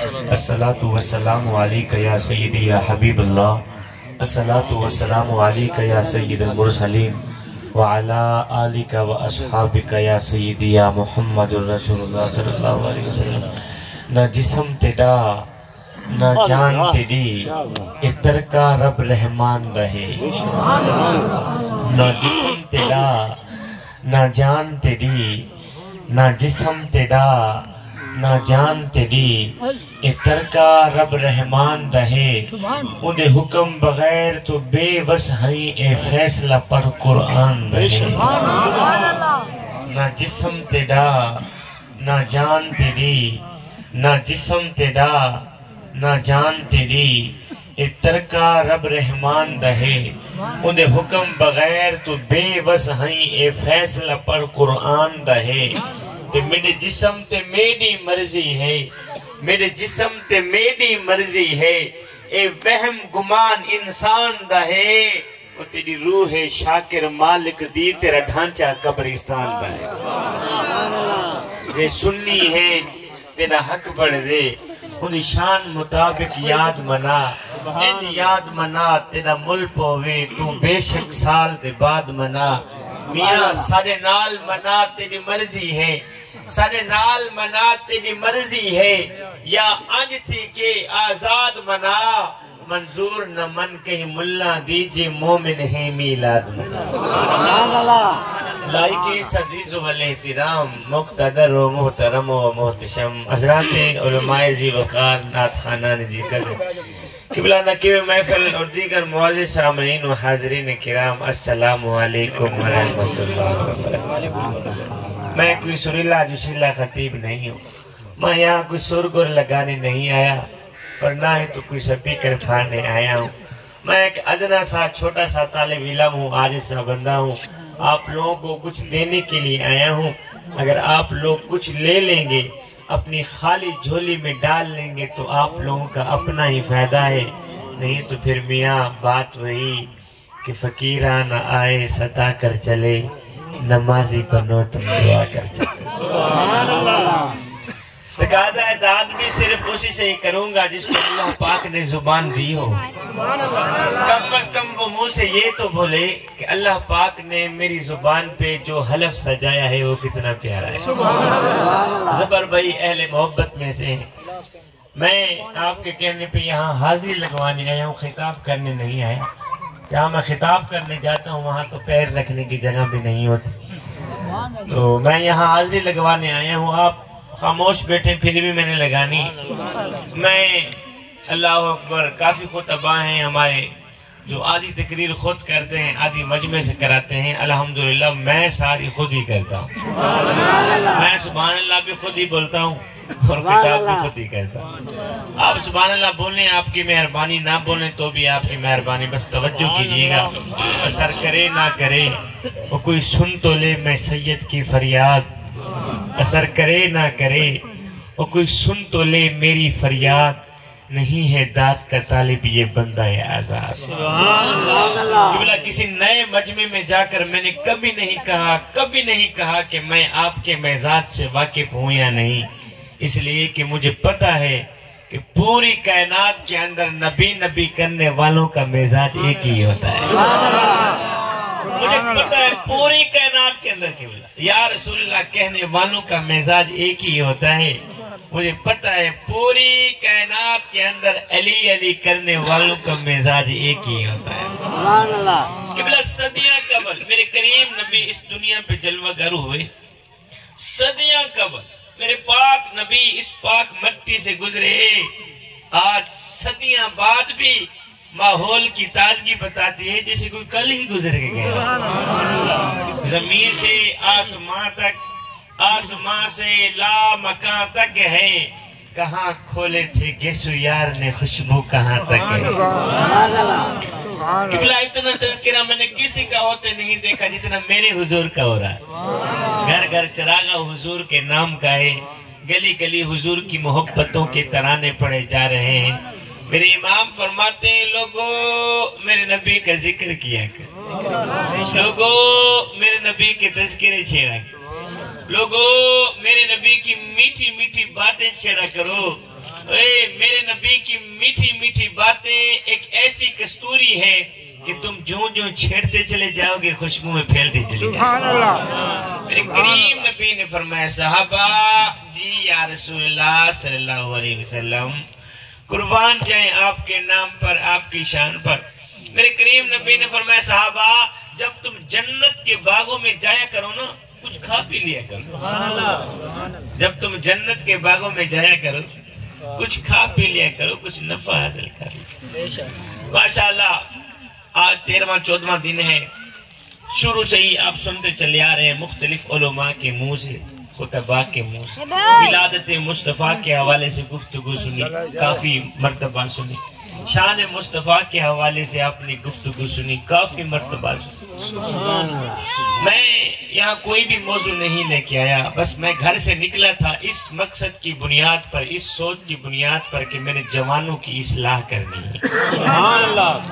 الصلاۃ والسلام علیک یا سیدی یا حبیب اللہ، الصلاۃ والسلام علیک یا سید المرسلین وعلا آلک و اصحابک یا سیدی یا محمد الرسول اللہ صلی اللہ علیہ وسلم۔ نہ جسم تیڈا نہ جان تیری اتر کا رب رحمان رہے، نہ جسم تیڈا نہ جان تیری، نہ جسم تیڈا نہ جان تیری، اتر کا رب رحمان رہے۔ اندے حکم بغیر تو بے وس ہیں، اے فیصلہ پر قرآن رہے۔ نہ جسم تیڈا نہ جان تیری، نہ جسم تیڈا نہ جان تیری، اتر کا رب رحمان رہے۔ اندے حکم بغیر تو بے وس ہیں، اے فیصلہ پر قرآن رہے۔ تے میرے جسم تے میری مرضی ہے، میرے جسم تے میری مرضی ہے، اے وہم گمان انسان رہے۔ اور تیری روح شاکر مالک دی، تیرا ڈھانچہ قبرستان رہے۔ جے سنی ہے تیرا حق بڑھ دے، انہی شان مطابق یاد منا، ان یاد منا تیرا مل پوے، تو بے شک سال دے بعد منا۔ میاں سارے نال منا تیری مرضی ہے، سارے نال منا تیری مرضی ہے، یا آج تھی کہ آزاد منا، منظور نہ من کہیں ملہ دیجے، مومن ہے میلاد منا۔ لائکی صدیز و الاحترام، مقتدر و محترم و محتشم حضرات علماء ذی وقار، نعت خانان ذکر، قبلہ نقیب محفل اور دیگر معزز سامعین و حاضرین کرام، السلام علیکم ورحمۃ اللہ وبرکاتہ۔ میں کوئی سریلا جوشیلا خطیب نہیں ہوں، میں یہاں کوئی سرگر لگانے نہیں آیا، اور نہ ہی تو کوئی سپیکر پھاڑنے آیا ہوں۔ میں ایک ادنا سا چھوٹا سا طالب علم ہوں، عاجز سا بندہ ہوں، آپ لوگوں کو کچھ دینے کے لیے آیا ہوں۔ اگر آپ لوگ کچھ لے لیں گے، اپنی خالی جھولی میں ڈال لیں گے، تو آپ لوگوں کا اپنا ہی فائدہ ہے، نہیں تو پھر میاں بات وہی کہ فقیرہ نہ آئے ستا کر چلے، نمازی بنو تم دعا کر چلے۔ تقاضا ہے داد بھی صرف اسی سے ہی کروں گا جس کو اللہ پاک نے زبان دی ہو۔ کم از کم وہ منہ سے یہ تو بولے کہ اللہ پاک نے میری زبان پہ جو حلف سجایا ہے وہ کتنا پیارا ہے۔ ظفر بھائی اہل محبت میں سے ہیں، میں آپ کے کہنے پہ یہاں حاضری لگوانے آیا ہوں، خطاب کرنے نہیں آیا۔ جہاں میں خطاب کرنے جاتا ہوں وہاں تو پیر رکھنے کی جگہ بھی نہیں ہوتی، تو میں یہاں حاضری لگوانے آیا ہوں۔ آپ خاموش بیٹھے پھر بھی میں نے لگانی۔ میں اللہ اکبر، کافی خطباء ہیں ہمارے جو آدھی تقریر خود کرتے ہیں، آدھی مجمع سے کراتے ہیں، الحمدللہ میں ساری خود ہی کرتا ہوں۔ میں سبحان اللہ بھی خود ہی بولتا ہوں اور خطاب بھی خود ہی کرتا ہوں۔ آپ سبحان اللہ بولیں، آپ کی مہربانی، نہ بولیں تو بھی آپ کی مہربانی، بس توجہ کیجئے گا۔ اثر کرے نہ کرے وہ کوئی سن تو لے میں سید کی فریاد، اثر کرے نہ کرے وہ کوئی سن تو لے میری فریاد، نہیں ہے داد کا طالب یہ بندہ آزاد۔ قبلہ کسی نئے مجمع میں جا کر میں نے کبھی نہیں کہا کہ میں آپ کے مزاج سے واقف ہوں یا نہیں، اس لیے کہ مجھے پتا ہے کہ پوری کائنات کے اندر نبی کرنے والوں کا مزاج ایک ہی ہوتا ہے۔ مجھے پتہ ہے پوری کائنات کے اندر قبلہ یا رسول اللہ کہنے والوں کا مزاج ایک ہی ہوتا ہے۔ مجھے پتہ ہے پوری کائنات کے اندر علی کرنے والوں کا مزاج ایک ہی ہوتا ہے۔ قبلہ صدیاں قبل میرے کریم نبی اس دنیا پہ جلوہ گر ہوئے، صدیاں قبل میرے پاک نبی اس پاک مٹی سے گزرے، آج صدیاں بعد بھی ماحول کی تازگی بتاتی ہے جیسے کوئی کل ہی گزر کے گیا۔ زمین سے آسمان تک، آسمان سے لا مکان تک ہے، کہاں کھولے تھے گیسو یار نے خوشبو کہاں تک ہے۔ قبلہ اتنا تذکرہ میں نے کسی کا ہوتے نہیں دیکھا جتنا میرے حضور کا ہو رہا ہے۔ گھر گھر چراغا حضور کے نام کا ہے، گلی گلی حضور کی محبتوں کے ترانے پڑے جا رہے ہیں۔ میرے امام فرماتے ہیں لوگوں میرے نبی کا ذکر کیا کر، لوگوں میرے نبی کے تذکرے چھیڑا کر، لوگوں میرے نبی کی میٹھی میٹھی باتیں چھیڑا کرو، میرے نبی کی میٹھی میٹھی باتیں ایک ایسی کستوری ہے کہ تم جو چھیڑتے چلے جاؤ گے خوشبو میں پھیلتے چلے جاؤ گے۔ میرے کریم نبی نے فرمایا صحابہ جی یا رسول اللہ صلی اللہ علیہ وسلم قربان جائیں آپ کے نام پر آپ کی شان پر۔ میرے کریم نبی نے فرمایا صحابہ جب تم جنت کے باغوں میں جایا کرو نا کچھ کھا پی لیا کرو۔ جب تم جنت کے باغوں میں جایا کرو کچھ کھا پی لیا کرو، کچھ نفع حاصل کر لیا۔ ماشاءاللہ آج 13واں 14واں دن ہے، شروع سے ہی آپ سنتے چلے آ رہے ہیں مختلف علماء کے منہ سے، خطباء کے منہ سے ولادت مصطفیٰ کے حوالے سے گفتگو سنی، کافی مرتبہ سنی، شان مصطفیٰ کے حوالے سے آپ نے گفتگو سنی، کافی مرتبہ سنی۔ میں یہاں کوئی بھی موضوع نہیں لے کے آیا، بس میں گھر سے نکلا تھا اس مقصد کی بنیاد پر، اس سوچ کی بنیاد پر کہ میں نے جوانوں کی اصلاح کرنی ہے،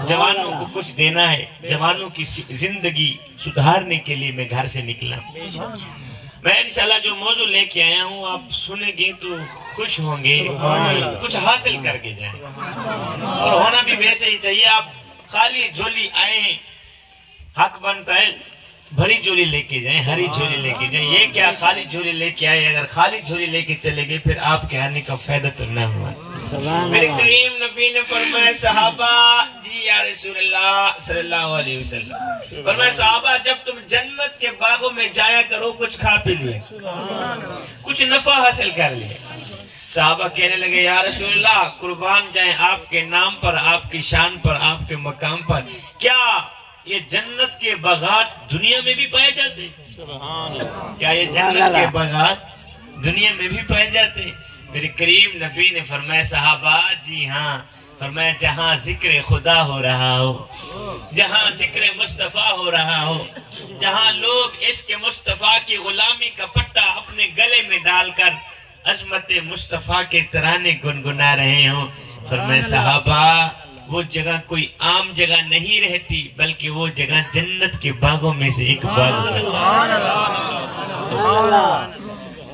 جوانوں کو کچھ دینا ہے، جوانوں کی زندگی سدھارنے کے لیے میں گھر سے نکلا۔ میں انشاءاللہ جو موضوع لے کے آیا ہوں آپ سنیں گے تو خوش ہوں گے، کچھ حاصل کر کے جائیں، اور ہونا بھی ویسے ہی چاہیے۔ آپ خالی جھولی آئے ہیں، حق بنتا ہے بھری جھولی لے کے جائیں، ہری جھولی لے کے جائیں۔ یہ کیا خالی جھولی لے کے آئے، اگر خالی جھولی لے کے چلے گئے پھر آپ کے آنے کا فائدہ تو نہ ہوا۔ میرے کریم نبی نے فرمایا صحابہ جی یا رسول اللہ صلی اللہ علیہ وسلم فرمایا صحابہ جب تم جنت کے باغوں میں جایا کرو کچھ کھا پی لیا، کچھ نفع حاصل کر لیا۔ صحابہ کہنے لگے یا رسول اللہ قربان جائیں آپ کے نام پر، آپ کی شان پر، آپ کے مقام پر، کیا یہ جنت کے باغات دنیا میں بھی پائے جاتے؟ کیا یہ جنت کے باغات دنیا میں بھی پائے جاتے؟ میرے کریم نبی نے فرمایا صحابہ جی ہاں، فرمایا جہاں ذکر خدا ہو رہا ہو، جہاں ذکر مصطفیٰ ہو رہا ہو، جہاں لوگ عشق مصطفیٰ کی غلامی کا پٹا اپنے گلے میں ڈال کر عظمت مصطفیٰ کے ترانے گنگنا رہے ہوں، فرمایا صحابہ وہ جگہ کوئی عام جگہ نہیں رہتی بلکہ وہ جگہ جنت کے باغوں میں سے ایک باغ ہے۔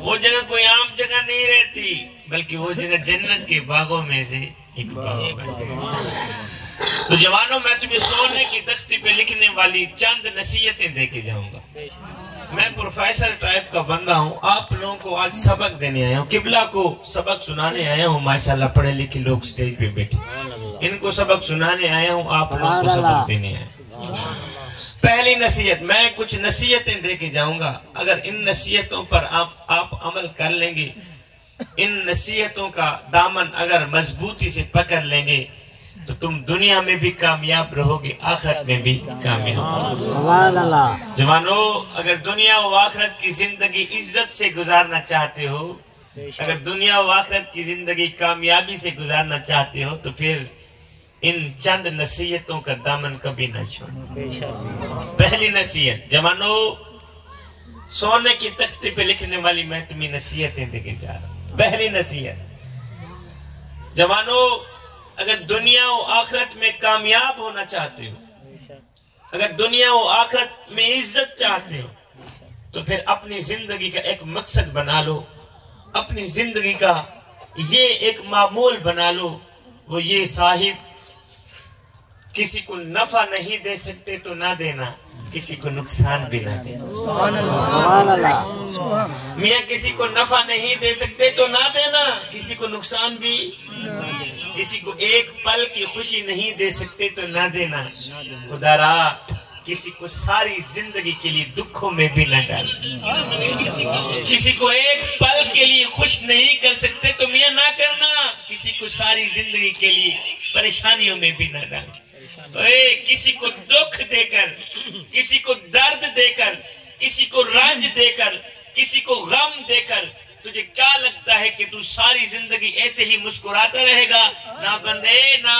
وہ جگہ کوئی عام جگہ نہیں رہتی بلکہ وہ جگہ جنت کے باغوں میں سے ایک باغ ہے۔ تو جوانوں میں تمہیں سونے کی تختی پہ لکھنے والی چند نصیحتیں دے کے جاؤں گا۔ میں پروفیسر ٹائپ کا بندہ ہوں، آپ لوگوں کو آج سبق دینے آیا ہوں، قبلہ کو سبق سنانے آیا ہوں۔ ماشاءاللہ پڑھے لکھے لوگ سٹیج پہ بیٹھے، ان کو سبق سنانے آیا ہوں، آپ لوگوں کو سبق دینے آیا ہوں۔ پہلی نصیحت، میں کچھ نصیحتیں دے کے جاؤں گا، اگر ان نصیحتوں پر آپ عمل کر لیں گے، ان نصیحتوں کا دامن اگر مضبوطی سے پکڑ لیں گے تو تم دنیا میں بھی کامیاب رہو گے، آخرت میں بھی کامیاب رہو گے۔ جوانوں اگر دنیا و آخرت کی زندگی عزت سے گزارنا چاہتے ہو، اگر دنیا و آخرت کی زندگی کامیابی سے گزارنا چاہتے ہو تو پھر ان چند نصیحتوں کا دامن کبھی نہ چھوڑو۔ پہلی نصیحت، جوانوں سونے کی تختی پہ لکھنے والی میں تمہیں نصیحتیں دے کے جا رہا ہوں۔ پہلی نصیحت، جوانوں اگر دنیا و آخرت میں کامیاب ہونا چاہتے ہو، اگر دنیا و آخرت میں عزت چاہتے ہو تو پھر اپنی زندگی کا ایک مقصد بنا لو، اپنی زندگی کا یہ ایک معمول بنا لو، وہ یہ صاحب کسی کو نفع نہیں دے سکتے تو نہ دینا، کسی کو نقصان بھی نہ دینا۔ میاں کسی کو نفع نہیں دے سکتے تو نہ دینا، کسی کو نقصان بھی، کسی کو ایک پل کی خوشی نہیں دے سکتے تو نہ دینا، خدا را کسی کو ساری زندگی کے لیے دکھوں میں بھی نہ ڈالنا، کسی کو ایک پل کے لیے خوش نہیں کر سکتے تو میاں نہ کرنا، کسی کو ساری زندگی کے لیے پریشانیوں میں بھی نہ ڈالنا۔ کسی کو دکھ دے کر، کسی کو درد دے کر، کسی کو رنج دے کر، کسی کو غم دے کر تجھے کیا لگتا ہے کہ تو ساری زندگی ایسے ہی مسکراتا رہے گا؟ نہ بندے نہ،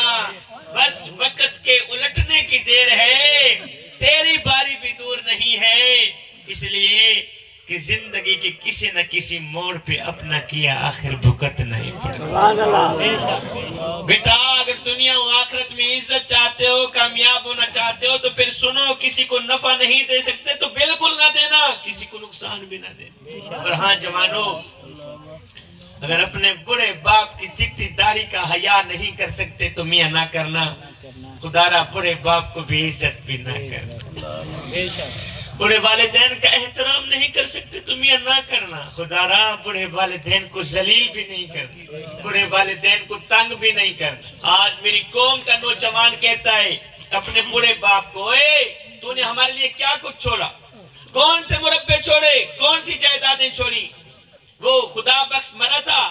بس وقت کے الٹنے کی دیر ہے، تیری باری بھی دور نہیں ہے، اس لیے کہ زندگی کے کسی نہ کسی موڑ پہ اپنا کیا آخر بھگت نہیں پڑا۔ بیٹا اگر دنیا و آخرت میں عزت چاہتے ہو، کامیاب ہونا چاہتے ہو تو پھر سنو، کسی کو نفع نہیں دے سکتے تو بالکل نہ دینا، کسی کو نقصان بھی نہ دینا۔ اور ہاں جوانوں اگر اپنے بڑے باپ کی چٹی داڑھی کا حیا نہیں کر سکتے تو میاں نہ کرنا، خدا را بڑے باپ کو بھی عزت بھی نہ کرنا، بڑے والدین کا احترام نہیں کر سکتے تو میاں نہ کرنا، خدا را بڑے والدین کو ذلیل بھی نہیں کرنا، بڑے والدین کو تنگ بھی نہیں کرنا۔ آج میری قوم کا نوجوان کہتا ہے اپنے بڑے باپ کو، اے تو نے ہمارے لیے کیا کچھ چھوڑا، کون سے مربع چھوڑے، کون سی جائیدادیں چھوڑی؟ وہ خدا بخش مرا تھا،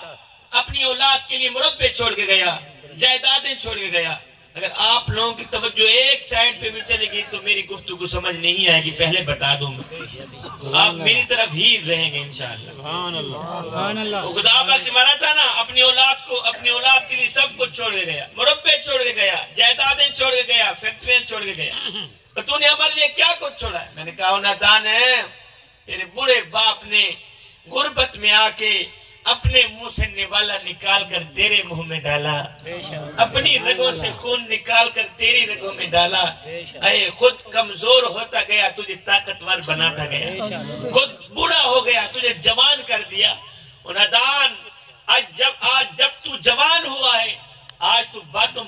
اپنی اولاد کے لیے مربع چھوڑ کے گیا، جائیدادیں چھوڑ کے گیا۔ اگر آپ لوگوں کی توجہ ایک سائڈ پہ بھی چلے گی تو میری گفتگو سمجھ نہیں آئے گی، پہلے بتا دوں گا، آپ میری طرف ہی رہیں گے انشاءاللہ۔ وہ خدا بخش مرا تھا نا، اپنی اولاد کے لیے سب کچھ چھوڑ کے گیا، مربع چھوڑ کے گیا، جائیدادیں چھوڑ کے گیا، فیکٹریاں چھوڑ کے گیا، اور تو نے ہمارے لیے کیا کچھ چھوڑا ہے؟ میں نے کہا نادان ہے، تیرے بڑے باپ نے غربت میں آ کے اپنے منہ سے نوالا نکال کر تیرے منہ میں ڈالا، اپنی رگوں سے خون نکال کر تیری رگوں میں ڈالا، اے خود کمزور ہوتا گیا تجھے طاقتور بناتا گیا، خود بوڑھا ہو گیا تجھے جوان کر دیا۔ نادان آج جب تو جوان ہوا ہے، آج تو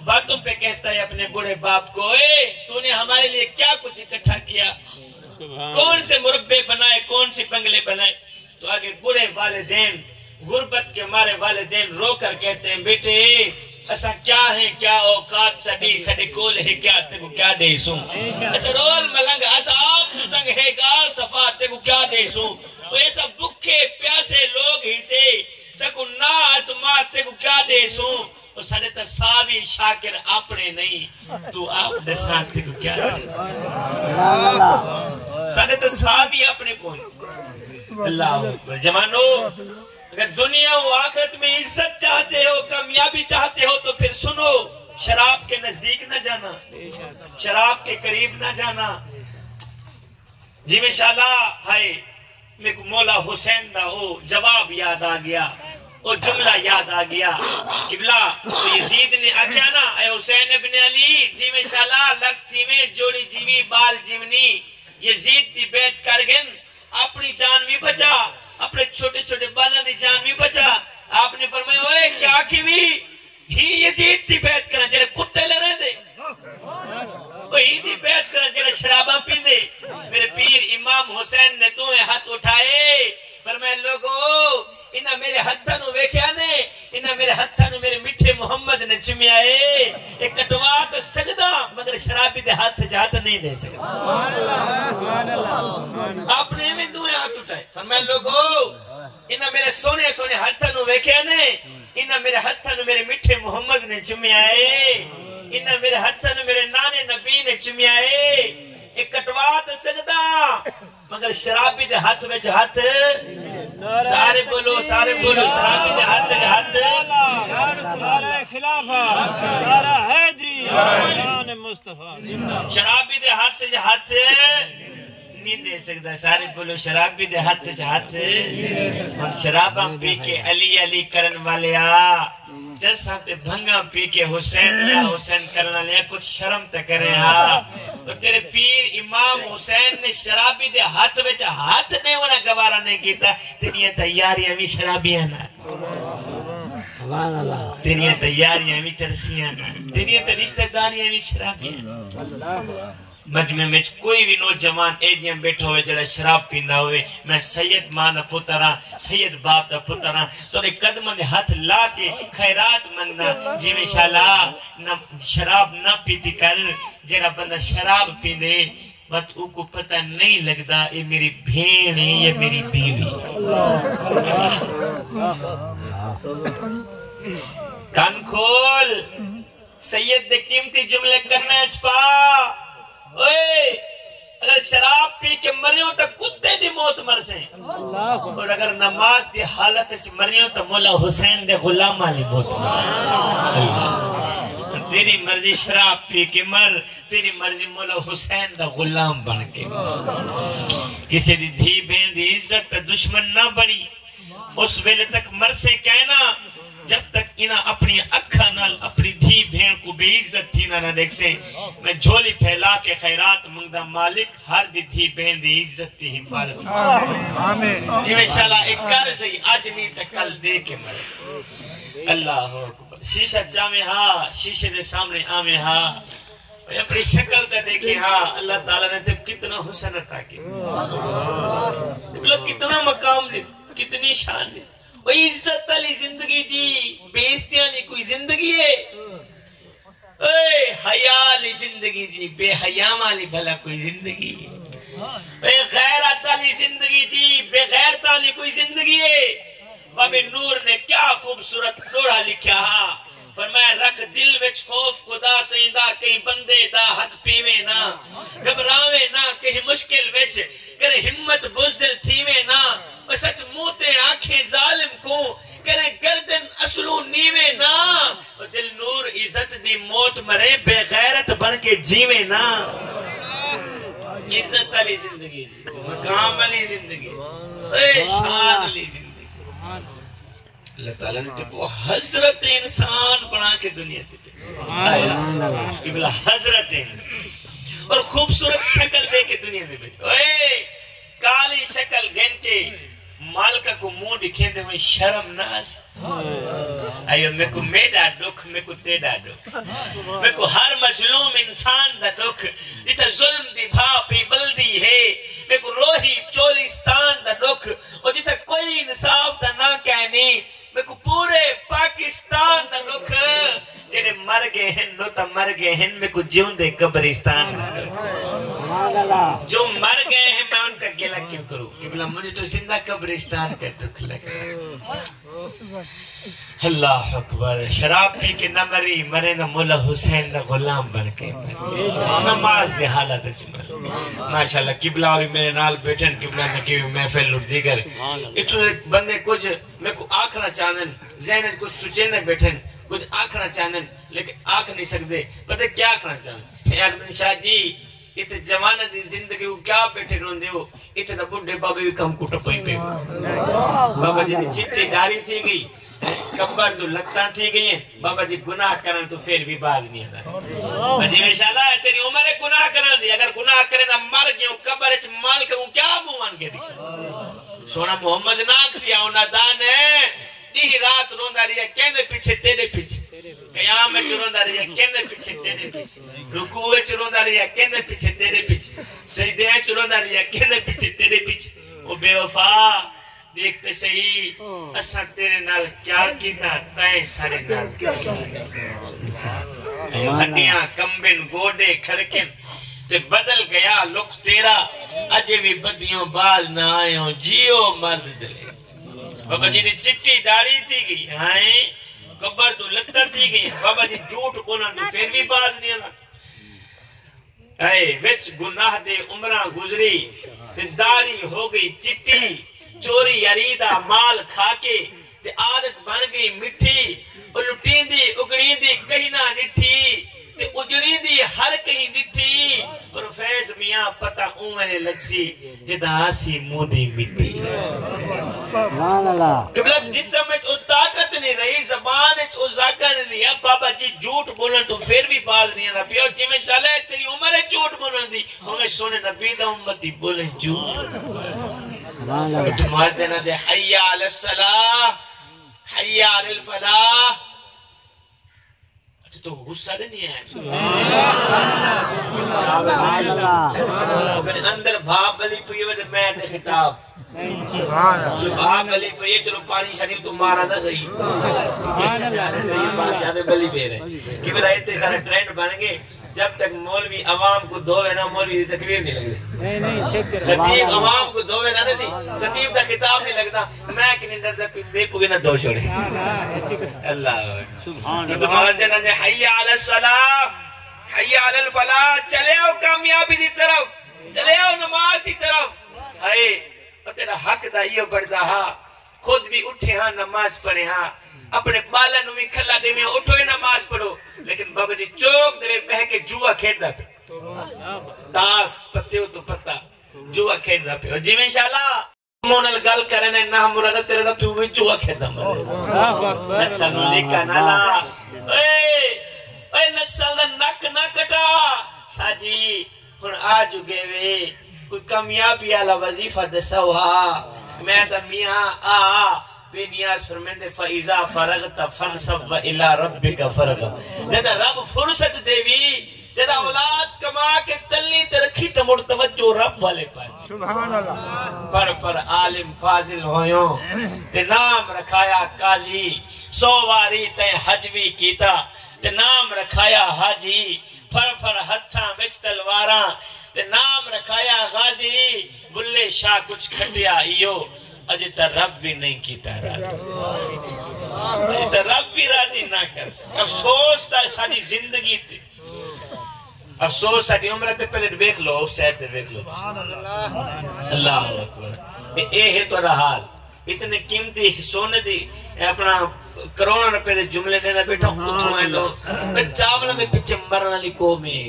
باتوں پہ کہتا ہے اپنے بڑے باپ کو، اے تو نے ہمارے لیے کیا کچھ اکٹھا کیا، کون سے مربع بنائے، کون سے بنگلے بنائے؟ تو آگے بڑے والدین، غربت کے مارے والدین رو کر کہتے ہیں بیٹے ایسا کیا ہے، کیا اوقات سڈے کول ہے، کیا تیکو کیا دے سوں، ایسا رول ملنگ ایسا آپ تو تنگ ہے گال صفا تیکو کیا دے سوں، ایسا بکھے پیاسے لوگ ہی سے سکو ناس ماں تیکو کیا دے سوں، اور سارے تصاوی شاکر اپنے نہیں تو آپ دسان تیکو کیا دے سوں، سارے تصاوی اپنے کون۔ اللہ اکبر۔ جوانو اگر دنیا و آخرت میں عزت چاہتے ہو، کامیابی چاہتے ہو تو پھر سنو، شراب کے نزدیک نہ جانا، شراب کے قریب نہ جانا۔ جی میں شاءاللہ ہے میرے کو مولا حسین دا ہو جواب یاد آ گیا، وہ جملہ یاد آ گیا، قبلہ تو یزید نے آکھیا نا، اے حسین ابن علی جی میں شاءاللہ لکھ تیویں جوڑی جیوی بال جیونی، یزید دی بیعت کرگن اپنی جان بھی بچا، اپنے چھوٹے چھوٹے بالوں دی جان بھی بچا۔ آپ نے فرمایا اوے کیا کیوی ہی یزید دی بیعت کرن جڑے کتے لڑے دے، وہی دی بیعت کرن جڑے شراباں پیندے۔ میرے پیر امام حسین نے دوئے ہاتھ اٹھائے، فرمایا لوگو انہاں میرے ہتھاں نو ویکھیا نے، انہاں میرے ہتھاں نو میرے میٹھے محمد نے چمیا ہے، ایک کٹوا تو سجدہ مگر شرابی دے ہاتھ جات نہیں دے سکتا۔ آپ نے میں دوئے ہاتھ اٹھائے، فرمایا لوگو انہاں میرے سونے سونے ہتھاں نو ویکھیا نے، انہاں میرے ہتھاں نو میرے میٹھے محمد نے چمیا ہے، انہاں میرے ہتھاں نو میرے نانے نبی نے چمیا ہے، ایک کٹوا تو سجدہ مگر شرابی دے ہاتھ وچ ہاتھ، سارے بولو شرابی دے ہاتھ وچ ہاتھ، شرابی دے ہاتھ وچ ہاتھ نہیں دے سکتا، سارے بولو شرابی دے ہاتھ وچ ہاتھ۔ اور شراباں پی کے علی علی کرن والے آ، جیسا تے بھنگا پی کے حسین یا حسین کرنا لیا، کچھ شرم تے کرے ہاں۔ تو تیرے پیر امام حسین نے شرابی دے ہاتھ وچ ہاتھ نے انہیں گوارا نہیں کیتا، تیریاں تیاریاں بھی شرابیاں نہ، تیریاں تیاریاں بھی چرسیاں نہ، تیریاں تے رشتہ داریاں بھی شرابیاں۔ مجمع میں کوئی بھی نوجوان ایڈیاں بیٹھا ہوئے جڑا شراب پیندہ ہوئے، میں سید ماں دا پتراں، سید باپ دا پتراں، تو نے قدمہ دے ہاتھ لا کے خیرات منگنا، جی میں شاءاللہ شراب نہ پیتی کر، جڑا بندہ شراب پیندے وقت او کو پتہ نہیں لگتا یہ میری بھین ہے یہ میری بیوی۔ کان کھول، سید دے قیمتی جملے کرنا اچپا، اوئے اگر شراب پی کے مریوں تو کتے دی موت مر سے، اور اگر نماز دی حالت سے مریوں تو مولا حسین دے غلام علی موت مر۔ تیری مرضی شراب پی کے مر، تیری مرضی مولا حسین دا غلام بن کے مر۔ کسی دی دھی بہن دی عزت تا دشمن نہ بنی، اس ویلے تک مر سے کہنا جب تک انہاں اپنی اکھاں نال اپنی دھی بھین کو بے عزت تھی نہ دیکھ سے میں جھولی پھیلا کے خیرات منگدہ مالک ہر دی دھی بھین دی عزت تھی حفاظت آمین انشاءاللہ ایک کر سہی آج نہیں تکل دے کے مرے اللہ اکبر شیشہ جامے ہاں شیشے دے سامنے آمیں ہاں اپنی شکل تے دیکھیں ہاں اللہ تعالیٰ نے تب کتنا حسن عطا کی کتنا مقام لیتا کتنی شان لیتا وہ عزت علی زندگی جی بے علی کوئی زندگی ہے حیا علی زندگی جی بے حیام علی بھلا کوئی زندگی ہے غیرت علی زندگی جی بے غیرت علی کوئی زندگی ہے باب نور نے کیا خوبصورت لوڑا لکھا فرمایا رکھ دل وچ خوف خدا سیندہ کہیں بندے دا حق پیوے نا گھبراوے نا کہیں مشکل وچ کرے ہمت بزدل تھیوے نا اور سچ موتے آنکھیں ظالم کو کرے گردن اصلو نیوے نا اور دل نور عزت دی موت مرے بے غیرت بن کے جیوے نا عزت علی زندگی مقام علی زندگی شان علی زندگی اللہ تعالیٰ نے تکو حضرت انسان بنا کے دنیا تے بلا حضرت انسان اور خوبصورت شکل دے کے دنیا دے بیٹھے کالی شکل گھنٹے مالکہ کو منہ دکھیں دے میں شرم ناز ایو میں کو میڈا دکھ میں کو تیڈا دکھ میں کو ہر مظلوم انسان دا دکھ جتا ظلم دی بھاپی بلدی ہے میں کو روحی چولستان دا دکھ اور جتا کوئی انصاف دا نہ کہنی میں کو پورے پاکستان دا دکھ جنہیں مر گئے ہیں نو تا مر گئے ہیں میں کو جیون دے قبرستان دا دکھ جو مر گئے ہیں میں ان کا گلہ کیوں کروں کہ بلا مجھے تو زندہ قبرستان کا دکھ لگا اللہ اکبر شراب پی کے نہ مری مرے نہ مولا حسین دا غلام بن کے نماز دے حالت اچھ ماشاءاللہ قبلہ اور میرے نال بیٹھن قبلہ نکی محفل لوٹ دیگر اتو بندے کچھ میں کو آکھنا چاندن ذہنت کچھ سچینے بیٹھن کچھ آکھنا چاندن لیکن آکھ نہیں سکتے پتہ کیا آکھنا چاندن ایک دن شاہ جی ات جوانہ دی زندگی کو کیا بیٹھے رون دے ہو ات دا بڑھے بابے بھی کم کو ٹپائی پہ بابا جی دی چٹی داری تھی گئی کبر تو لگتا تھی گئی ہیں بابا جی گناہ کرن تو پھر بھی باز نہیں آتا جی انشاءاللہ تیری عمر ہے گناہ کرن دی اگر گناہ کرے نہ مر گئے ہوں کبر اچھ مال کروں کیا موان کے دی سونا محمد ناکسی آؤنا دان ہے نہیں رات روندہ رہی ہے کہنے پیچھے تیرے پیچھے قیامت روندہ رہی ہے کہنے پیچھے تیرے پیچھے رکوع روندہ رہی ہے کہنے پیچھے تیرے پیچھے سجدے روندہ رہی ہے کہنے پیچھے تیرے پیچھے وہ بے وفا دیکھتے صحیح اساں تیرے نال کیا کیتا تائیں سارے نال ہڈیاں کمبن گوڑے کھڑکن تے بدل گیا لک تیرا اجے بھی بدیوں باز نہ آئے ہوں جیو مرد دلے بابا جی دی چٹی داڑی تھی گئی ہائیں قبر تو لگتا تھی گئی بابا جی جھوٹ بولن تو پھر بھی باز نہیں آتا اے وچ گناہ دے عمرہ گزری تے داڑی ہو گئی چٹی چوری یریدہ مال کھاکے تے عادت بن گئی مٹھی اور لٹین دی اگڑین دی کہیں نہ نٹھی تے اجڑین دی ہر کہیں نٹھی پروفیس میاں پتہ اونے لگسی جدا آسی مودی مٹی قبلہ جسم میں تو طاقت نہیں رہی زبان ہے تو زاکہ نہیں رہی بابا جی جھوٹ بولن تو پھر بھی باز نہیں آتا پیو جی میں چلے تیری عمر ہے جھوٹ بولن دی ہمیں سونے نبی دا امتی بولے جھوٹ تو معزنہ دے حی علی الصلاة حی علی الفلاح تو غصہ دے نہیں ہے اندر بھاپ بلی پوئی وید میں دے خطاب بھاپ بلی پوئی چلو پانی شریف تو مارا دا صحیح صحیح پاس یادے بلی پہ رہے کہ بلا اتنے سارے ٹرینڈ بن گئے جب تک مولوی عوام کو دھوے نہ مولوی دی تقریر نہیں لگتے خطیب عوام کو دھوے نہ نہیں خطیب دا خطاب نہیں لگتا میں کنیڈر دا بے پوگے نہ دھو چھوڑے اللہ تو معزنہ نے حی علی الصلاة حی علی الفلاح چلے آؤ کامیابی دی طرف چلے آؤ نماز دی طرف ہائے تیرا حق دا یہ بڑھتا ہاں خود بھی اٹھے ہاں نماز پڑھے ہاں اپنے بالا نو بھی کھلا دے میں اٹھو ہی نماز پڑھو لیکن بابا جی چوک دے بہ کے جوا کھیڑ پہ داس پتے ہو تو پتا جوا کھیڑ پہ اور جی میں انشاءاللہ مونل گل کرنے نہ مرادہ تیرے دا پیو میں جوا کھیڑ دا مرے نسل لکا نالا کٹا ساجی ہن آج گئے وے کوئی کامیابی والا وظیفہ دسو ہا میں تا میاں بے نیاز فرمیندے فَإِذَا فَرَغْتَ فَانْصَبْ وَإِلَىٰ رَبِّكَ فَرْغَبْ جدہ رب فرصت دے بھی جدہ اولاد کما کے تلی ترکھی تمڑ توجہ رب والے پاس سبحان اللہ پر عالم فاضل ہویوں تے نام رکھایا قاضی 100 واری تے حج بھی کیتا تے نام رکھایا حاجی پر ہتھاں وچ تلواراں تے نام رکھایا غازی بلے شاہ کچھ کھٹیا ایو اجے تا رب بھی نہیں کیتا راضی اجے تا رب بھی راضی نہ کر افسوس تا ساری زندگی تے افسوس ساری عمر تے پہلے دیکھ لو اس سائڈ تے دیکھ لو اللہ اکبر اے ہے تو حال اتنے قیمتی سونے دی اپنا کروڑوں روپے دے جملے دینا بیٹھا اتھوں ہے تو میں چاولہ میں پیچھے مرنا لکھو میں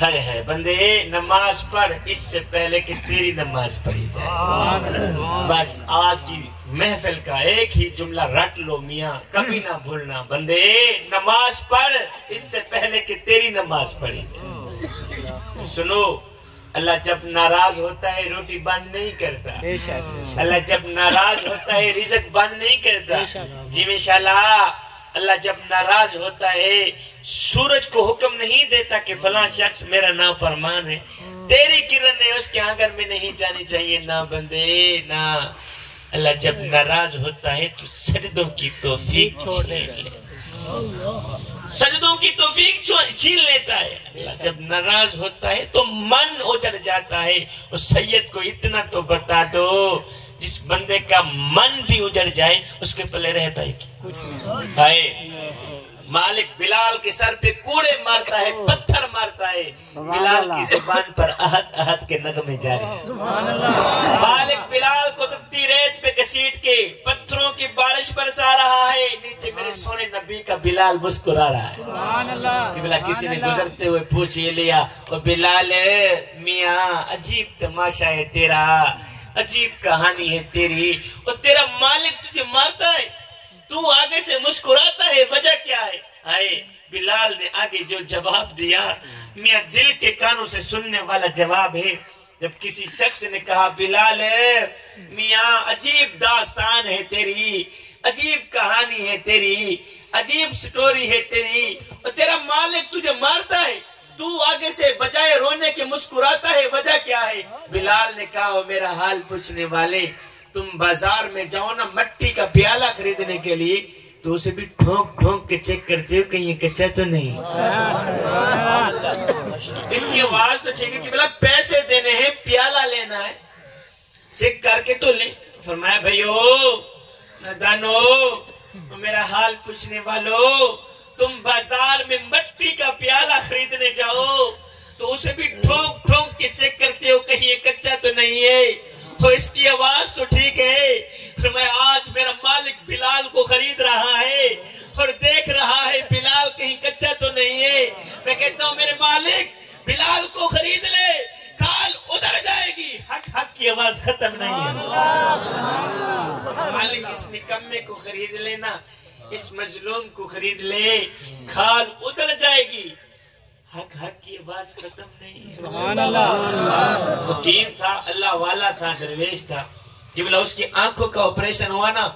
ہے بندے نماز پڑھ اس سے پہلے کہ تیری نماز پڑھی جائے بس آج کی محفل کا ایک ہی جملہ رٹ لو میاں کبھی نہ بھولنا بندے نماز پڑھ اس سے پہلے کہ تیری نماز پڑھی جائے سنو اللہ جب ناراض ہوتا ہے روٹی بند نہیں کرتا اللہ جب ناراض ہوتا ہے رزق بند نہیں کرتا جی انشاءاللہ اللہ جب ناراض ہوتا ہے سورج کو حکم نہیں دیتا کہ فلاں شخص میرا نافرمان ہے تیری کرن اس کے آنگن میں نہیں جانی چاہیے نہ بندے نہ اللہ جب ناراض ہوتا ہے تو سجدوں کی توفیق چھوڑ لے سجدوں کی توفیق چھین لیتا ہے اللہ جب ناراض ہوتا ہے تو من اجڑ جاتا ہے اور سید کو اتنا تو بتا دو جس بندے کا من بھی اجڑ جائے اس کے پلے رہتا ہے کہ مالک بلال کے سر پہ کوڑے مارتا ہے پتھر مارتا ہے بلال کی زبان پر احد احد کے نغمے جاری مالک بلال کو تبتی ریت پہ گسیٹ کے پتھروں کی بارش برسا رہا ہے نیچے میرے سونے نبی کا بلال مسکرا رہا ہے کہ کسی نے گزرتے ہوئے پوچھ یہ لیا اور بلال میاں عجیب تماشا ہے تیرا عجیب کہانی ہے تیری اور تیرا مالک تجھے مارتا ہے تو آگے سے مسکراتا ہے وجہ کیا ہے آئے بلال نے آگے جو جواب دیا میاں دل کے کانوں سے سننے والا جواب ہے جب کسی شخص نے کہا بلال میاں عجیب داستان ہے تیری عجیب کہانی ہے تیری عجیب سٹوری ہے تیری اور تیرا مالک تجھے مارتا ہے تو آگے سے بجائے رونے کے مسکراتا ہے وجہ کیا ہے بلال نے کہا وہ میرا حال پوچھنے والے تم بازار میں جاؤ نا مٹی کا پیالہ خریدنے کے لیے تو اسے بھی ٹھونک ٹھونک کے چیک کرتے ہو کہ یہ کچا تو نہیں اس کی آواز تو ٹھیک ہے کہ بلا پیسے دینے ہیں پیالہ لینا ہے چیک کر کے تو لے فرمایا بھائیو نادانو میرا حال پوچھنے والو تم بازار میں مٹی کا پیالہ خریدنے جاؤ تو اسے بھی ٹھونک ٹھونک کے چیک کرتے ہو کہیں یہ کچا تو نہیں ہے اس کی آواز تو ٹھیک ہے فرمایا آج میرا مالک بلال کو خرید رہا ہے اور دیکھ رہا ہے بلال کہیں کچا تو نہیں ہے میں کہتا ہوں میرے مالک بلال کو خرید لے کال ادھر جائے گی حق حق کی آواز ختم نہیں ہے مالک اس نکمے کو خرید لینا اس مظلوم کو خرید لے کھال ادھر جائے گی حق حق کی آواز ختم نہیں سبحان اللہ فقیر تھا اللہ والا تھا درویش تھا جب اس کی آنکھوں کا آپریشن ہوا نا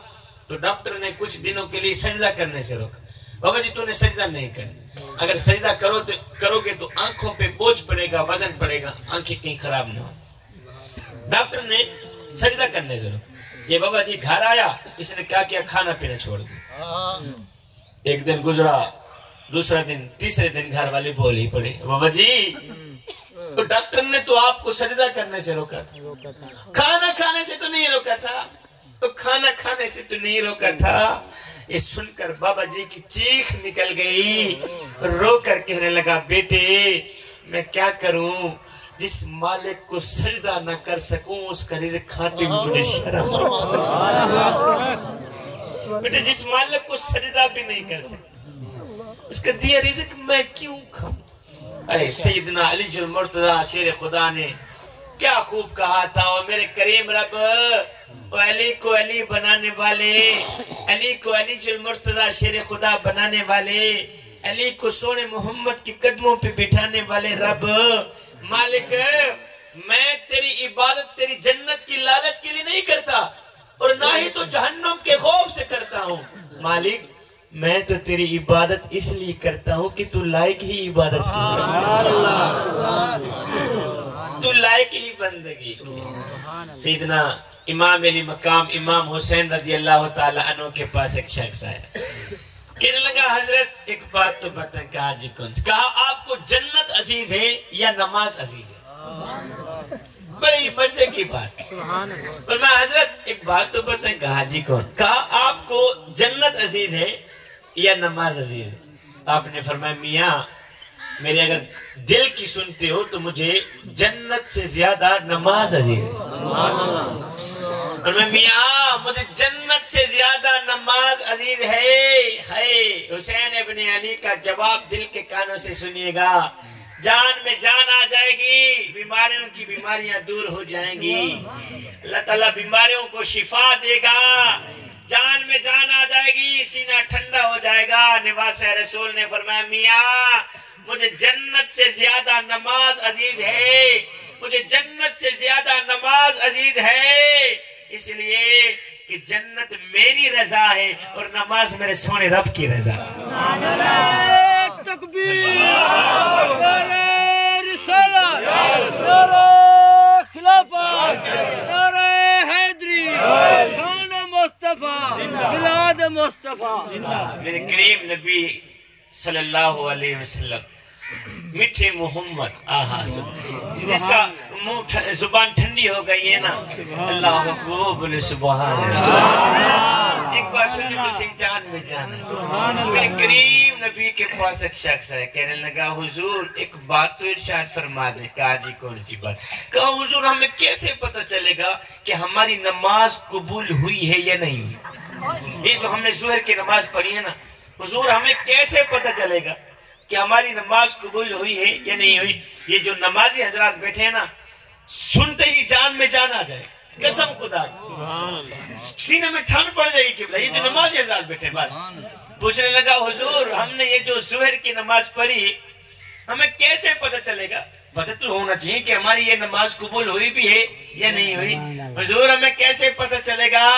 تو ڈاکٹر نے کچھ دنوں کے لیے سجدہ کرنے سے روکا بابا جی تو نے سجدہ نہیں کرنا اگر سجدہ کرو گے تو آنکھوں پہ بوجھ پڑے گا وزن پڑے گا آنکھیں کہیں خراب نہ ہو ڈاکٹر نے سجدہ کرنے سے روکا یہ بابا جی گھر آیا اس نے کیا کیا کھانا پینا چھوڑ دیا ایک دن گزرا دوسرا دن تیسرے دن گھر والے بول ہی پڑے بابا جی تو ڈاکٹر نے تو آپ کو سجدہ کرنے سے روکا تھا کھانا کھانے سے تو نہیں روکا تھا تو کھانا کھانے سے تو نہیں روکا تھا یہ سن کر بابا جی کی چیخ نکل گئی رو کر کہنے لگا بیٹے میں کیا کروں جس مالک کو سجدہ نہ کر سکوں اس کا رزق کھاتے ہوئے مجھے شرم بیٹے جس مالک کو سجدہ بھی نہیں کر سکتا اس کا دیا رزق میں کیوں کھاؤں اے سیدنا علی المرتضی شیر خدا نے کیا خوب کہا تھا اور میرے کریم رب وہ علی کو علی بنانے والے علی کو علی المرتضی شیر خدا بنانے والے علی کو سونے محمد کے قدموں پہ بٹھانے والے رب مالک میں تیری عبادت تیری جنت کی لالچ کے لیے نہیں کرتا اور نہ ہی تو جہنم کے خوف سے کرتا ہوں مالک میں تو تیری عبادت اس لیے کرتا ہوں کہ تو لائق ہی عبادت کی تو لائق ہی بندگی کی سیدنا امام علی مقام امام حسین رضی اللہ تعالیٰ عنہ کے پاس ایک شخص آیا کہنے لگا حضرت ایک بات تو بتائیں کہا جی کون سی کہا آپ کو جنت عزیز ہے یا نماز عزیز ہے بڑی مزے کی بات فرمایا حضرت ایک بات تو بتائیں کہا جی کون کہا آپ کو جنت عزیز ہے یا نماز عزیز ہے آپ نے فرمایا میاں میرے اگر دل کی سنتے ہو تو مجھے جنت سے زیادہ نماز عزیز ہے اور میں میاں مجھے جنت سے زیادہ نماز عزیز ہے حسین ابن علی کا جواب دل کے کانوں سے سنیے گا جان میں جان آ جائے گی بیماریوں کی بیماریاں دور ہو جائیں گی اللہ تعالیٰ بیماریوں کو شفا دے گا جان میں جان آ جائے گی سینہ ٹھنڈا ہو جائے گا نواس رسول نے فرمایا میاں مجھے جنت سے زیادہ نماز عزیز ہے مجھے جنت سے زیادہ نماز عزیز ہے اس لیے کہ جنت میری رضا ہے اور نماز میرے سونے رب کی رضا تکبیر نعرہ رسالت نعرہ خلافت نعرہ حیدری شان مصطفیٰ بلاد مصطفیٰ میرے کریم نبی صلی اللہ علیہ وسلم میٹھے محمد آہا جس کا زبان ٹھنڈی ہو گئی ہے نا اللہ کو بولے سبحان اللہ ایک بار سنی تو صحیح جان میں جانا میرے کریم نبی کے پاس ایک شخص ہے کہنے لگا حضور ایک بات تو ارشاد فرما دیں کہا جی کون سی بات کہا حضور ہمیں کیسے پتہ چلے گا کہ ہماری نماز قبول ہوئی ہے یا نہیں یہ جو ہم نے ظہر کی نماز پڑھی ہے نا حضور ہمیں کیسے پتہ چلے گا کہ ہماری نماز قبول ہوئی ہے یا نہیں ہوئی یہ جو نمازی حضرات بیٹھے ہیں نا سنتے ہی جان میں جان آ جائے قسم خدا سینے میں ٹھنڈ پڑ جائے گی یہ جو نمازی حضرات بیٹھے بس پوچھنے لگا حضور ہم نے یہ جو ظہر کی نماز پڑھی ہمیں کیسے پتہ چلے گا پتہ تو ہونا چاہیے کہ ہماری یہ نماز قبول ہوئی بھی ہے یا نہیں ہوئی حضور ہمیں کیسے پتہ چلے گا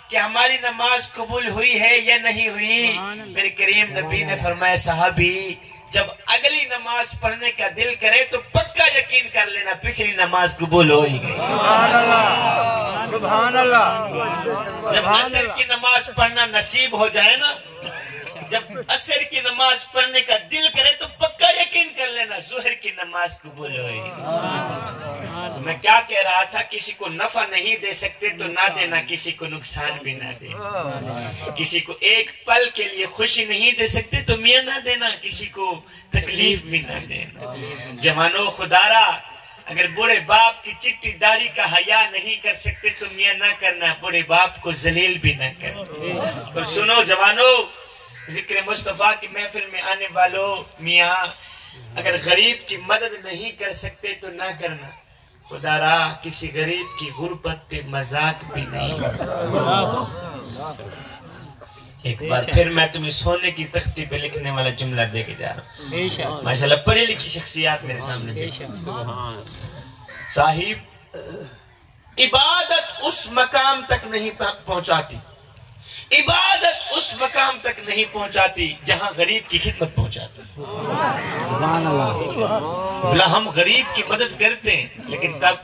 کہ ہماری نماز قبول ہوئی ہے یا نہیں ہوئی میرے کریم نبی نے فرمایا صحابی جب اگلی نماز پڑھنے کا دل کرے تو پکا یقین کر لینا پچھلی نماز قبول ہو ہی گئی سبحان اللہ سبحان اللہ جب عصر کی نماز پڑھنا نصیب ہو جائے نا جب عصر کی نماز پڑھنے کا دل کرے تو پکا یقین کر لینا ظہر کی نماز قبول ہوئی میں کیا کہہ رہا تھا کسی کو نفع نہیں دے سکتے تو نہ دینا کسی کو نقصان بھی نہ دینا کسی کو ایک پل کے لیے خوشی نہیں دے سکتے تو میاں نہ دینا کسی کو تکلیف بھی نہ دینا جوانو خدارا اگر بڑے باپ کی چٹی داڑھی کا حیا نہیں کر سکتے تو میاں نہ کرنا بڑے باپ کو ذلیل بھی نہ کرنا اور سنو جوانو ذکر مصطفیٰ کی محفل میں آنے والوں میاں اگر غریب کی مدد نہیں کر سکتے تو نہ کرنا خدا را کسی غریب کی غربت پہ مذاق بھی نہیں ایک بار پھر میں تمہیں سونے کی تختی پہ لکھنے والا جملہ دے کے جا رہا ہوں ماشاءاللہ پڑھی لکھی شخصیات میرے سامنے صاحب عبادت اس مقام تک نہیں پہنچاتی عبادت اس مقام تک نہیں پہنچاتی جہاں غریب کی خدمت پہنچاتی بلا ہم غریب کی مدد کرتے ہیں لیکن تب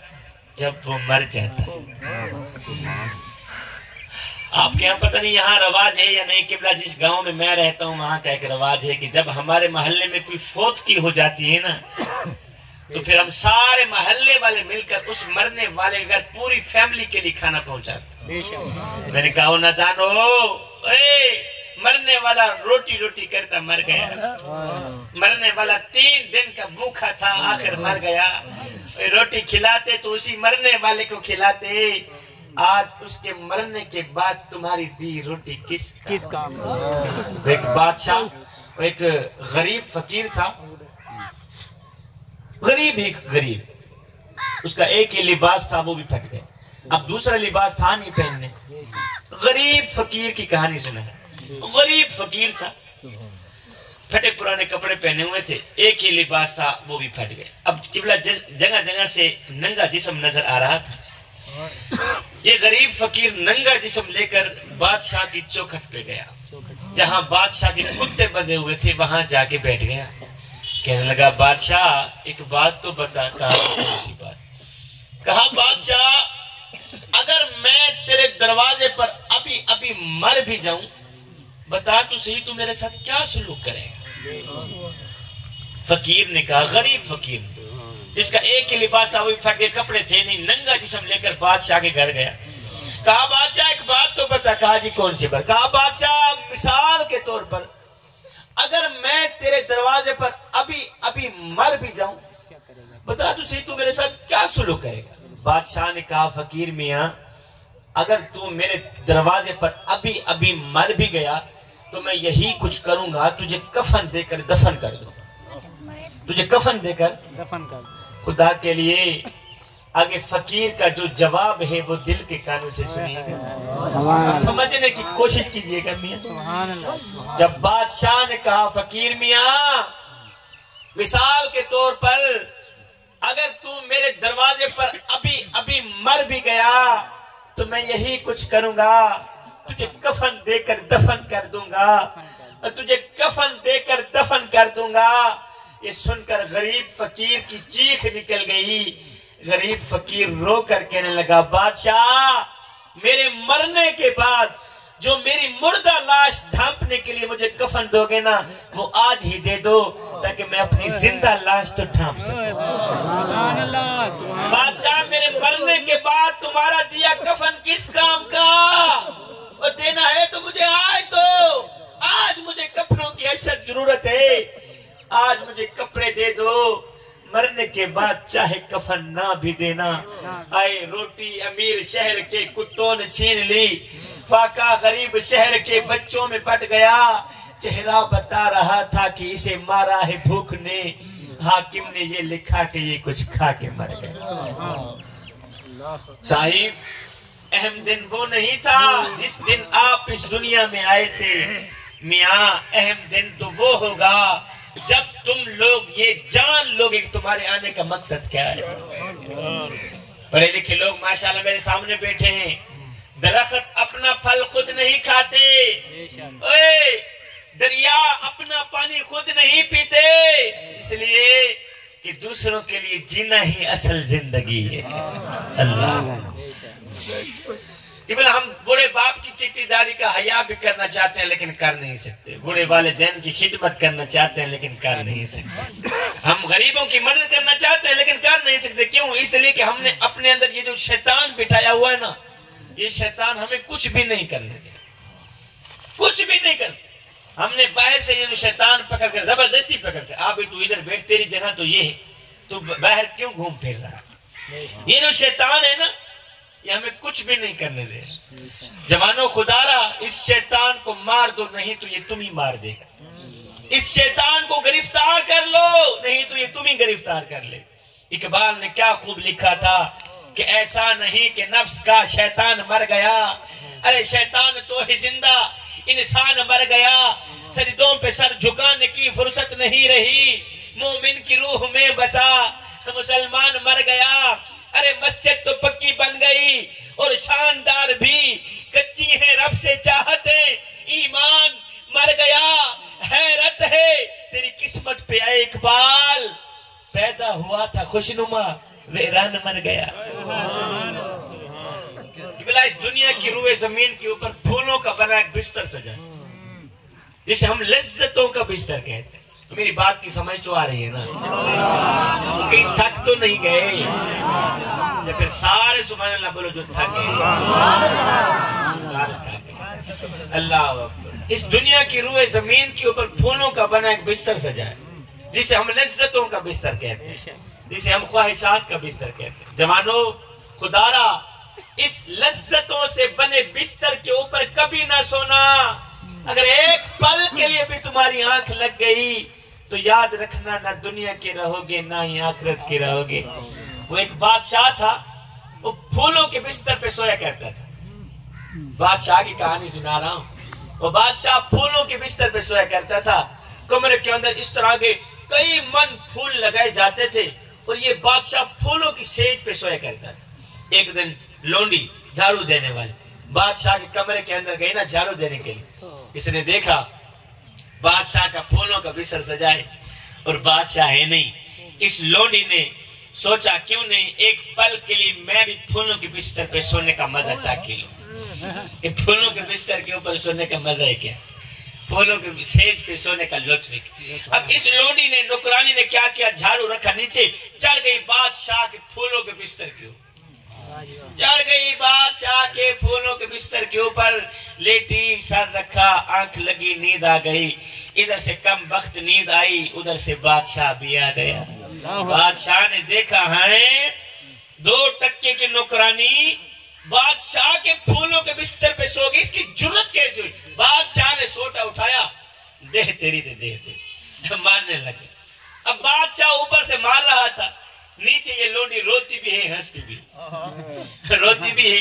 جب وہ مر جاتا ہے آپ کے یہاں پتہ نہیں یہاں رواج ہے یا نہیں قبلہ جس گاؤں میں میں رہتا ہوں وہاں کا ایک رواج ہے کہ جب ہمارے محلے میں کوئی فوت کی ہو جاتی ہے نا تو پھر ہم سارے محلے والے مل کر اس مرنے والے گھر پوری فیملی کے لیے کھانا پہنچاتے میں نے کہا نہ جانو مرنے والا روٹی روٹی کرتا مر گیا مرنے والا 3 دن کا بھوکا تھا آخر مر گیا روٹی کھلاتے تو اسی مرنے والے کو کھلاتے آج اس کے مرنے کے بعد تمہاری دی روٹی کس کام ایک بادشاہ ایک غریب فقیر تھا غریب اس کا ایک ہی لباس تھا وہ بھی پھٹ گیا اب دوسرا لباس تھا نہیں پہننے غریب فقیر کی کہانی سنا ہے غریب فقیر تھا پھٹے پرانے کپڑے پہنے ہوئے تھے، ایک ہی لباس تھا، وہ بھی پھٹ گئے۔ اب قبلہ جگہ جگہ سے ننگا جسم نظر آ رہا تھا۔ یہ غریب فقیر ننگا جسم لے کر بادشاہ کی چوکھٹ پہ گیا، جہاں بادشاہ کے کتے بندھے ہوئے تھے وہاں جا کے بیٹھ گیا۔ کہنے لگا بادشاہ ایک بات تو بتا۔ کہا کون سی بات؟ کہا بادشاہ اگر میں تیرے دروازے پر ابھی ابھی مر بھی جاؤں، بتا تو صحیح تو میرے ساتھ کیا سلوک کرے گا؟ فقیر نے کہا، غریب فقیر جس کا ایک ہی لباس تھا، وہ بھی پھٹ گئے، کپڑے تھے نہیں، ننگا جسم لے کر بادشاہ کے گھر گیا۔ کہا بادشاہ ایک بات تو بتا۔ کہا جی کون سی بات؟ کہا بادشاہ مثال کے طور پر اگر میں تیرے دروازے پر ابھی ابھی مر بھی جاؤں، بتا تو صحیح تو میرے ساتھ کیا سلوک کرے گا؟ بادشاہ نے کہا فقیر میاں اگر تو میرے دروازے پر ابھی ابھی مر بھی گیا تو میں یہی کچھ کروں گا، تجھے کفن دے کر دفن کر دوں، تجھے کفن دے کر دفن کر دوں۔ خدا کے لیے آگے فقیر کا جو جواب ہے وہ دل کے کانوں سے سنیے گا، سمجھنے کی کوشش کیجئے گا میاں۔ جب بادشاہ نے کہا فقیر میاں مثال کے طور پر اگر تو میرے دروازے پر ابھی ابھی مر بھی گیا تو میں یہی کچھ کروں گا، تجھے کفن دے کر دفن کر دوں گا، اور تجھے کفن دے کر دفن کر دوں گا۔ یہ سن کر غریب فقیر کی چیخ نکل گئی۔ غریب فقیر رو کر کہنے لگا بادشاہ میرے مرنے کے بعد جو میری مردہ لاش ڈھانپنے کے لیے مجھے کفن دو گے نا، وہ آج ہی دے دو تاکہ میں اپنی زندہ لاش تو ڈھانپ سکوں۔ بادشاہ میرے مرنے کے بعد تمہارا دیا کفن کس کام کا؟ اور دینا ہے تو مجھے آج دو، آج مجھے کفنوں کی اشد ضرورت ہے، آج مجھے کپڑے دے دو، مرنے کے بعد چاہے کفن نہ بھی دینا۔ آئے روٹی امیر شہر کے کتوں نے چھین لی، فاقہ غریب شہر کے بچوں میں بٹ گیا، چہرہ بتا رہا تھا کہ اسے مارا ہے بھوک نے، حاکم نے یہ لکھا کہ یہ کچھ کھا کے مر گئے۔ صاحب اہم دن وہ نہیں تھا جس دن آپ اس دنیا میں آئے تھے، میاں اہم دن تو وہ ہوگا جب تم لوگ یہ جان لوگے کہ تمہارے آنے کا مقصد کیا ہے۔ پڑھے لکھے لوگ ماشاءاللہ میرے سامنے بیٹھے ہیں، درخت اپنا پھل خود نہیں کھاتے، دریا اپنا پانی خود نہیں پیتے، اس لیے کہ دوسروں کے لیے جینا ہی اصل زندگی ہے۔ اللہ ہم بڑے باپ کی چٹی داری کا حیا بھی کرنا چاہتے ہیں لیکن کر نہیں سکتے، بڑے والدین کی خدمت کرنا چاہتے ہیں لیکن کر نہیں سکتے، ہم غریبوں کی مدد کرنا چاہتے ہیں لیکن کر نہیں سکتے۔ کیوں؟ اس لیے کہ ہم نے اپنے اندر یہ جو شیطان بٹھایا ہوا ہے نا، یہ شیطان ہمیں کچھ بھی نہیں کرنے دے، کچھ بھی نہیں کرنے۔ ہم نے باہر سے یہ جو شیطان پکڑ کر زبردستی پکڑ کر آپ تو ادھر بیٹھ، تیری جگہ تو یہ ہے، تو باہر کیوں گھوم پھر رہا؟ یہ جو شیطان ہے نا یہ ہمیں کچھ بھی نہیں کرنے دے۔ جوانوں خدا را اس شیطان کو مار دو، نہیں تو یہ تم ہی مار دے گا۔ اس شیطان کو گرفتار کر لو، نہیں تو یہ تم ہی گرفتار کر لے۔ اقبال نے کیا خوب لکھا تھا کہ ایسا نہیں کہ نفس کا شیطان مر گیا، ارے شیطان تو ہی زندہ، انسان مر گیا، سجدوں پہ سر جھکانے کی فرصت نہیں رہی، مومن کی روح میں بسا مسلمان مر گیا، ارے مسجد تو پکی بن گئی اور شاندار بھی، کچی ہے رب سے چاہتے، ایمان مر گیا، حیرت ہے تیری قسمت پہ اے اقبال، پیدا ہوا تھا خوشنما ویران مر گیا۔ اس دنیا کی روئے زمین کے اوپر پھولوں کا بنا ایک بستر سجا، جسے ہم لذتوں کا بستر کہتے ہیں۔ میری بات کی سمجھ تو آ رہی ہے نا؟ کہیں تھک تو نہیں گئے؟ جب پھر سارے سبحان اللہ بولو جو تھک گئے۔ اللہ اکبر۔ اس دنیا کی روئے زمین کے اوپر پھولوں کا بنا ایک بستر سجا ہے، جسے ہم لذتوں کا بستر کہتے ہیں، جسے ہم خواہشات کا بستر کہتے ہیں۔ جوانوں خدا را اس لذتوں سے بنے بستر کے اوپر کبھی نہ سونا، اگر ایک پل کے لیے بھی تمہاری آنکھ لگ گئی تو یاد رکھنا نہ دنیا کے رہو گے نہ ہی آخرت کے رہو گے۔ وہ ایک بادشاہ تھا، وہ پھولوں کے بستر پہ سویا کرتا تھا۔ بادشاہ کی کہانی سنا رہا ہوں۔ وہ بادشاہ پھولوں کے بستر پہ سویا کرتا تھا، کمرے کے اندر اس طرح کے کئی من پھول لگائے جاتے تھے اور یہ بادشاہ پھولوں کی سیج پہ سویا کرتا تھا۔ ایک دن لونڈی جھاڑو دینے والے بادشاہ کے کمرے کے اندر گئی نا جھاڑو دینے کے لیے، اس نے دیکھا بادشاہ کا پھولوں کا بستر سجائے اور بادشاہ ہے نہیں۔ اس لونڈی نے سوچا کیوں نہیں ایک پل کے لیے میں بھی پھولوں کے بستر پہ سونے کا مزہ چاکھی لوں۔ یہ پھولوں کے بستر کے اوپر سونے کا مزہ ہے کیا، پھولوں کے سیج پہ سونے کا لطف ہے۔ اب اس لونڈی نے نوکرانی نے کیا کیا، جھاڑو رکھا نیچے، چڑھ گئی بادشاہ کے پھولوں کے بستر کے اوپر، چڑھ گئی بادشاہ کے پھولوں کے بستر کے اوپر، لیٹی سر رکھا، آنکھ لگی، نیند آ گئی۔ ادھر سے کم وقت نیند آئی، ادھر سے بادشاہ بھی آ گیا۔ بادشاہ نے دیکھا ہے 2 ٹکے کی نوکرانی بادشاہ کے پھولوں کے بستر پہ سو گئی، اس کی جرت کیسے ہوئی؟ بادشاہ نے سوٹا اٹھایا، دیہ تیری دے مارنے لگے۔ اب بادشاہ اوپر سے مار رہا تھا، نیچے یہ لونڈی روتی بھی ہے ہنستی بھی ہے، روتی بھی ہے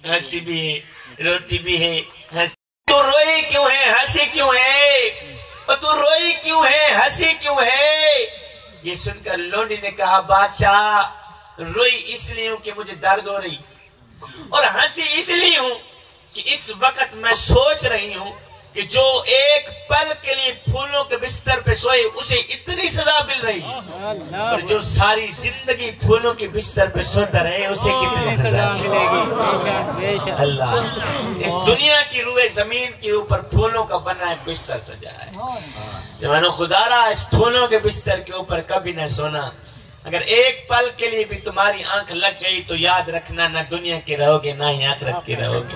ہنستی بھی ہے، روتی بھی ہے ہنستی۔ تو روئی کیوں ہے، ہنسی کیوں ہے، اور تو روئی کیوں ہے، ہنسی کیوں ہے؟ یہ سن کر لونڈی نے کہا بادشاہ روئی اس لیے ہوں کہ مجھے درد ہو رہی، اور ہنسی اس لیے ہوں کہ اس وقت میں سوچ رہی ہوں کہ جو ایک پل کے لیے پھولوں کے بستر پہ سوئے اسے اتنی سزا مل رہی ہے، اور جو ساری زندگی پھولوں کے بستر پہ سوتا رہے اسے کتنی سزا ملے گی۔ اللہ اس دنیا کی روئے زمین کے اوپر پھولوں کا بنا ایک بستر سجا ہے۔ جوانو خدا را اس پھولوں کے بستر کے اوپر کبھی نہ سونا، اگر ایک پل کے لیے بھی تمہاری آنکھ لگ گئی تو یاد رکھنا نہ دنیا کے رہو گے نہ ہی آخرت کے رہو گے۔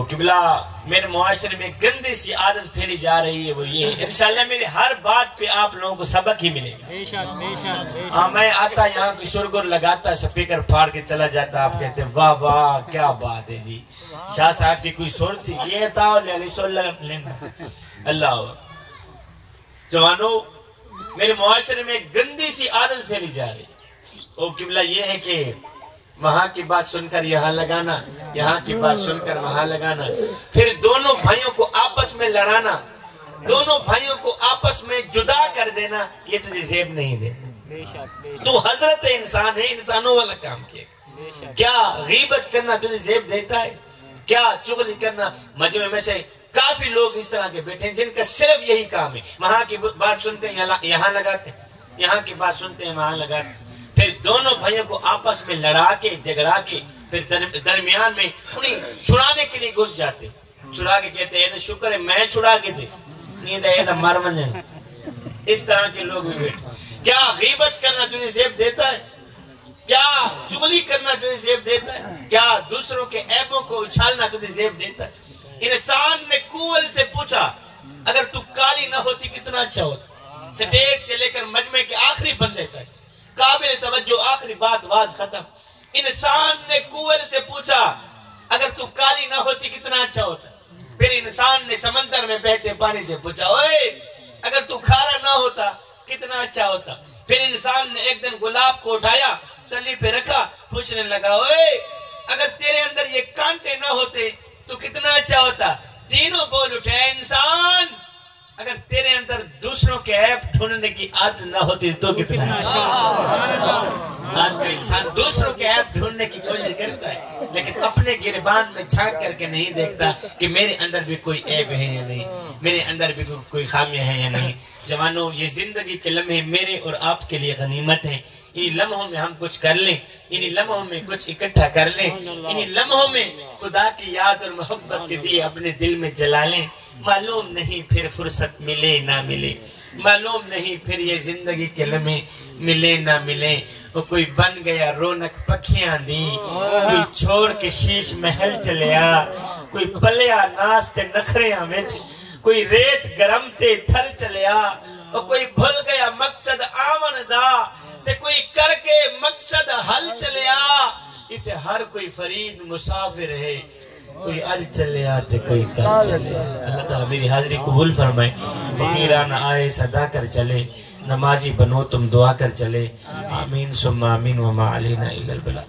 قبلہ میرے معاشرے میں گندی سی عادت پھیلی جا رہی ہے، وہ یہ ہے انشاءاللہ میری ہر بات پہ آپ لوگوں کو سبق ہی ملے گا۔ ہاں میں آتا یہاں کی شرگر لگاتا، سپیکر پھاڑ کے چلا جاتا، آپ کہتے واہ واہ کیا بات ہے جی، شاہ صاحب کی کوئی سور تھی، یہ تھا اللہ۔ جوانو میرے معاشرے میں گندی سی عادت پھیلی جا رہی ہے، قبلہ یہ ہے کہ وہاں کی بات سن کر یہاں لگانا، یہاں کی بات سن کر وہاں لگانا، پھر دونوں بھائیوں کو آپس میں لڑانا، دونوں بھائیوں کو آپس میں جدا کر دینا، یہ تجھے زیب نہیں دیتا۔ تو حضرت انسان ہے، انسانوں والا کام کیا۔ کیا غیبت کرنا تجھے زیب دیتا ہے؟ کیا چغلی کرنا؟ مجمع میں سے کافی لوگ اس طرح کے بیٹھے ہیں جن کا صرف یہی کام ہے، وہاں کی بات سنتے ہیں یہاں لگاتے ہیں، یہاں کی بات سنتے ہیں وہاں لگاتے ہیں، پھر دونوں بھائیوں کو آپس میں لڑا کے جھگڑا کے پھر درمیان میں انہیں چھڑانے کے لیے گھس جاتے، چھڑا کے کہتے ہیں شکر ہے میں چھڑا کے دے نیند ہے تو مر من ہے۔ اس طرح کے لوگ بھی بیٹھے۔ کیا غیبت کرنا تجھے زیب دیتا ہے؟ کیا چغلی کرنا تجھے زیب دیتا ہے؟ کیا دوسروں کے عیبوں کو اچھالنا تجھے زیب دیتا ہے؟ انسان نے کوئل سے پوچھا اگر تو کالی نہ ہوتی کتنا اچھا ہوتا، سٹیج سے لے کر مجمع کے آخری بندے تک قابل توجہ آخری بات واز ختم۔ انسان نے کوئل سے پوچھا اگر تو کالی نہ ہوتی کتنا اچھا ہوتا، پھر انسان نے سمندر میں بہتے پانی سے پوچھا اوے اگر تو کھارا نہ ہوتا کتنا اچھا ہوتا، پھر انسان نے ایک دن گلاب کو اٹھایا تلی پہ رکھا پوچھنے لگا اوے اگر تیرے اندر یہ کانٹے نہ ہوتے تو کتنا اچھا ہوتا، تینوں بول اٹھے انسان اگر تیرے اندر دوسروں کے عیب ڈھونڈنے کی عادت نہ ہوتی تو کتنا اچھا ہوتا۔ آج کا انسان دوسروں کے عیب ڈھونڈنے کی کوشش کرتا ہے لیکن اپنے گریبان میں جھانک کر کے نہیں دیکھتا کہ میرے اندر بھی کوئی عیب ہے یا نہیں، میرے اندر بھی کوئی خامیاں ہیں یا نہیں۔ جوانوں یہ زندگی کے لمحے میرے اور آپ کے لیے غنیمت ہیں، ان لمحوں میں ہم کچھ کر لیں، ان لمحوں میں کچھ اکٹھا کر لیں، ان لمحوں میں خدا کی یاد اور محبت کے دیے اپنے دل میں جلا لیں۔ معلوم نہیں پھر فرصت ملے نہ ملے، معلوم نہیں پھر یہ زندگی کے لمحے ملے نہ ملے۔ وہ کوئی بن گیا رونق پکھیاں دی، کوئی چھوڑ کے شیش محل چلیا، کوئی پلیا ناس تے نخریاں وچ، کوئی ریت گرم تے تھل چلیا، اور کوئی بھول گیا مقصد آمن دا تے کوئی کر کے مقصد حل چلیا۔ اتھے ہر کوئی فرید مسافر ہے، کوئی اج چلے آتے کوئی کل چلے۔ اللہ تعالیٰ میری حاضری قبول فرمائے، فقیران آئے صدا کر چلے، نمازی بنو تم دعا کر چلے، آمین ثم آمین وما علینا الا البلاغ۔